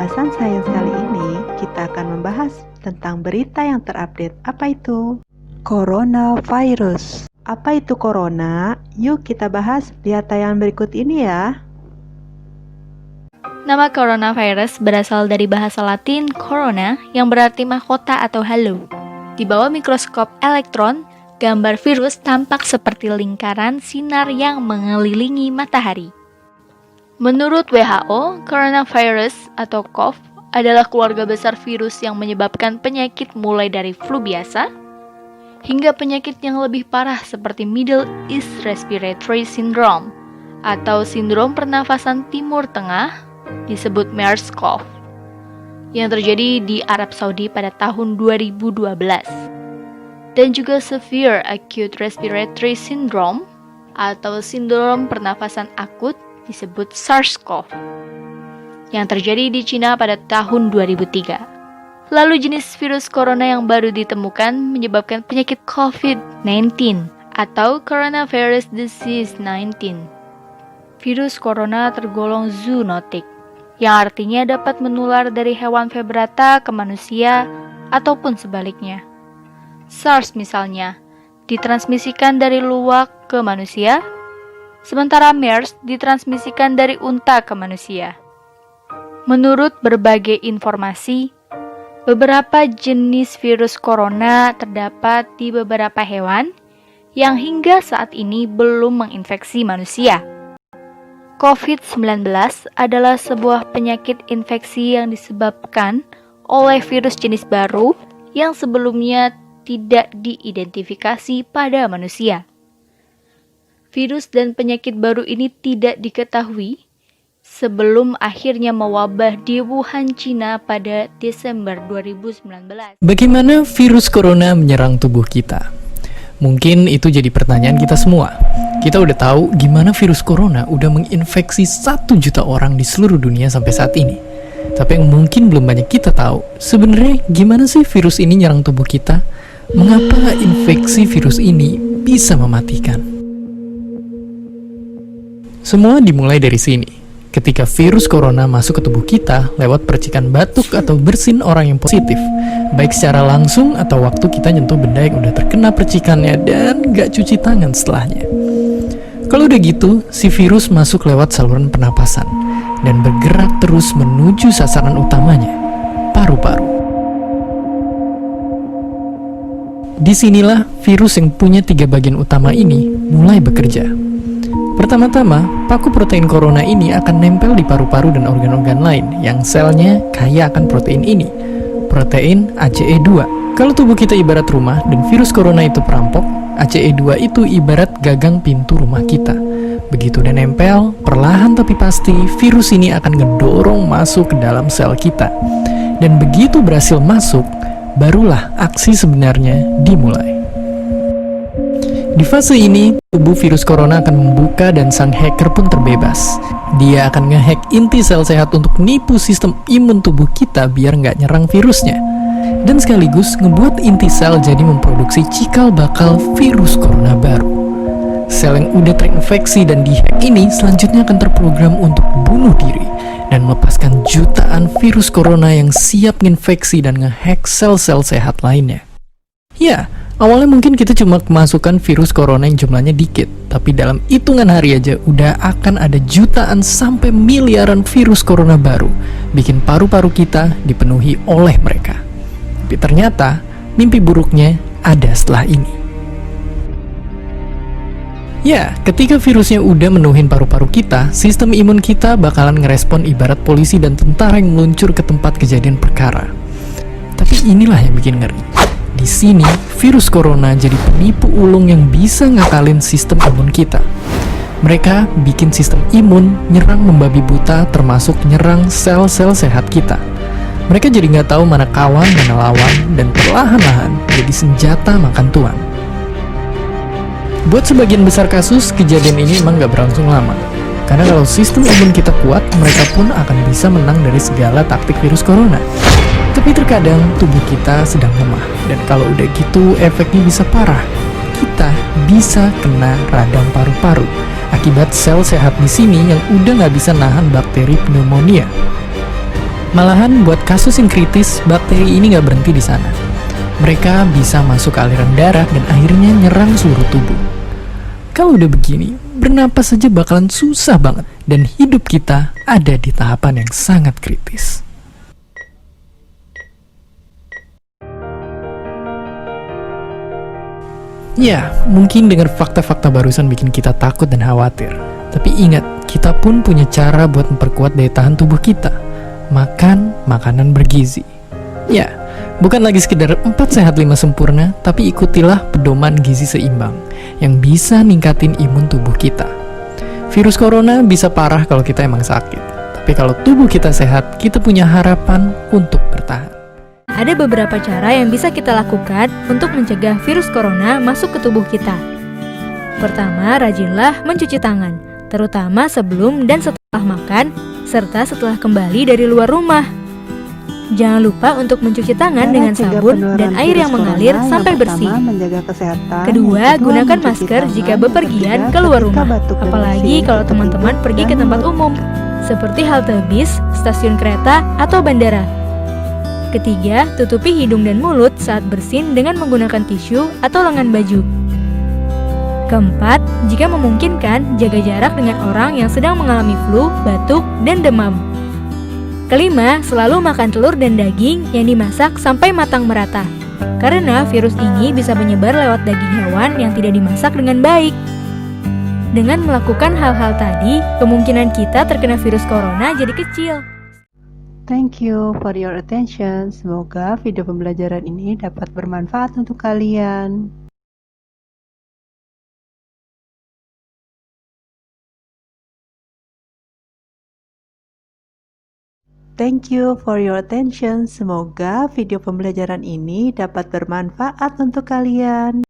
pembahasan sains kali ini, kita akan membahas tentang berita yang terupdate. Apa itu? Coronavirus. Apa itu corona? Yuk kita bahas, lihat tayangan berikut ini ya. Nama coronavirus berasal dari bahasa Latin corona yang berarti mahkota atau halo. Di bawah mikroskop elektron, gambar virus tampak seperti lingkaran sinar yang mengelilingi matahari. Menurut WHO, coronavirus atau COV adalah keluarga besar virus yang menyebabkan penyakit mulai dari flu biasa hingga penyakit yang lebih parah seperti Middle East Respiratory Syndrome atau sindrom pernafasan Timur Tengah disebut MERS-CoV yang terjadi di Arab Saudi pada tahun 2012 dan juga Severe Acute Respiratory Syndrome atau sindrom pernafasan akut disebut SARS-CoV yang terjadi di Cina pada tahun 2003. Lalu jenis virus corona yang baru ditemukan menyebabkan penyakit COVID-19 atau Coronavirus Disease 19. Virus corona tergolong zoonotik, yang artinya dapat menular dari hewan vertebrata ke manusia ataupun sebaliknya. SARS misalnya, ditransmisikan dari luwak ke manusia, sementara MERS ditransmisikan dari unta ke manusia. Menurut berbagai informasi, beberapa jenis virus corona terdapat di beberapa hewan yang hingga saat ini belum menginfeksi manusia. COVID-19 adalah sebuah penyakit infeksi yang disebabkan oleh virus jenis baru yang sebelumnya tidak diidentifikasi pada manusia. Virus dan penyakit baru ini tidak diketahui sebelum akhirnya mewabah di Wuhan, Cina pada Desember 2019. Bagaimana virus corona menyerang tubuh kita? Mungkin itu jadi pertanyaan kita semua. Kita udah tahu gimana virus corona udah menginfeksi 1 juta orang di seluruh dunia sampai saat ini. Tapi yang mungkin belum banyak kita tahu, sebenarnya gimana sih virus ini nyerang tubuh kita? Mengapa infeksi virus ini bisa mematikan? Semua dimulai dari sini. Ketika virus corona masuk ke tubuh kita lewat percikan batuk atau bersin orang yang positif, baik secara langsung atau waktu kita nyentuh benda yang udah terkena percikannya dan gak cuci tangan setelahnya. Kalau udah gitu, si virus masuk lewat saluran pernapasan dan bergerak terus menuju sasaran utamanya, paru-paru. Disinilah virus yang punya 3 bagian utama ini mulai bekerja. Pertama-tama, paku protein corona ini akan nempel di paru-paru dan organ-organ lain yang selnya kaya akan protein ini, protein ACE2. Kalau tubuh kita ibarat rumah dan virus corona itu perampok, ACE2 itu ibarat gagang pintu rumah kita. Begitu udah nempel, perlahan tapi pasti virus ini akan ngedorong masuk ke dalam sel kita. Dan begitu berhasil masuk, barulah aksi sebenarnya dimulai. Di fase ini, tubuh virus corona akan membuka dan sang hacker pun terbebas. Dia akan ngehack inti sel sehat untuk nipu sistem imun tubuh kita biar nggak nyerang virusnya. Dan sekaligus ngebuat inti sel jadi memproduksi cikal bakal virus corona baru. Sel yang udah terinfeksi dan dihack ini selanjutnya akan terprogram untuk bunuh diri dan melepaskan jutaan virus corona yang siap nginfeksi dan ngehack sel-sel sehat lainnya. Ya, awalnya mungkin kita cuma kemasukan virus corona yang jumlahnya dikit, tapi dalam hitungan hari aja udah akan ada jutaan sampai miliaran virus corona baru, bikin paru-paru kita dipenuhi oleh mereka. Tapi ternyata, mimpi buruknya ada setelah ini. Ya, ketika virusnya udah menuhin paru-paru kita, sistem imun kita bakalan ngerespon ibarat polisi dan tentara yang meluncur ke tempat kejadian perkara. Tapi inilah yang bikin ngeri. Di sini, virus corona jadi penipu ulung yang bisa ngakalin sistem imun kita. Mereka bikin sistem imun nyerang membabi buta, termasuk nyerang sel-sel sehat kita. Mereka jadi nggak tahu mana kawan, mana lawan, dan perlahan-lahan jadi senjata makan tuan. Buat sebagian besar kasus, kejadian ini emang nggak berlangsung lama. Karena kalau sistem imun kita kuat, mereka pun akan bisa menang dari segala taktik virus corona. Tapi terkadang tubuh kita sedang lemah, dan kalau udah gitu efeknya bisa parah. Kita bisa kena radang paru-paru akibat sel sehat di sini yang udah nggak bisa nahan bakteri pneumonia. Malahan buat kasus yang kritis, bakteri ini nggak berhenti di sana. Mereka bisa masuk ke aliran darah dan akhirnya nyerang seluruh tubuh. Kalau udah begini, bernapas saja bakalan susah banget dan hidup kita ada di tahapan yang sangat kritis. Ya, mungkin dengar fakta-fakta barusan bikin kita takut dan khawatir. Tapi ingat, kita pun punya cara buat memperkuat daya tahan tubuh kita. Makan makanan bergizi. Ya, bukan lagi sekedar 4 sehat 5 sempurna, tapi ikutilah pedoman gizi seimbang yang bisa ningkatin imun tubuh kita. Virus corona bisa parah kalau kita emang sakit. Tapi kalau tubuh kita sehat, kita punya harapan untuk bertahan. Ada beberapa cara yang bisa kita lakukan untuk mencegah virus corona masuk ke tubuh kita. Pertama, rajinlah mencuci tangan, terutama sebelum dan setelah makan, serta setelah kembali dari luar rumah. Jangan lupa untuk mencuci tangan dengan sabun dan air yang mengalir sampai bersih. Kedua, gunakan masker jika bepergian keluar rumah, apalagi kalau teman-teman pergi ke tempat umum, seperti halte bis, stasiun kereta, atau bandara. Ketiga, tutupi hidung dan mulut saat bersin dengan menggunakan tisu atau lengan baju. Keempat, jika memungkinkan, jaga jarak dengan orang yang sedang mengalami flu, batuk, dan demam. Kelima, selalu makan telur dan daging yang dimasak sampai matang merata. Karena virus ini bisa menyebar lewat daging hewan yang tidak dimasak dengan baik. Dengan melakukan hal-hal tadi, kemungkinan kita terkena virus corona jadi kecil. Thank you for your attention. Semoga video pembelajaran ini dapat bermanfaat untuk kalian. Thank you for your attention. Semoga video pembelajaran ini dapat bermanfaat untuk kalian.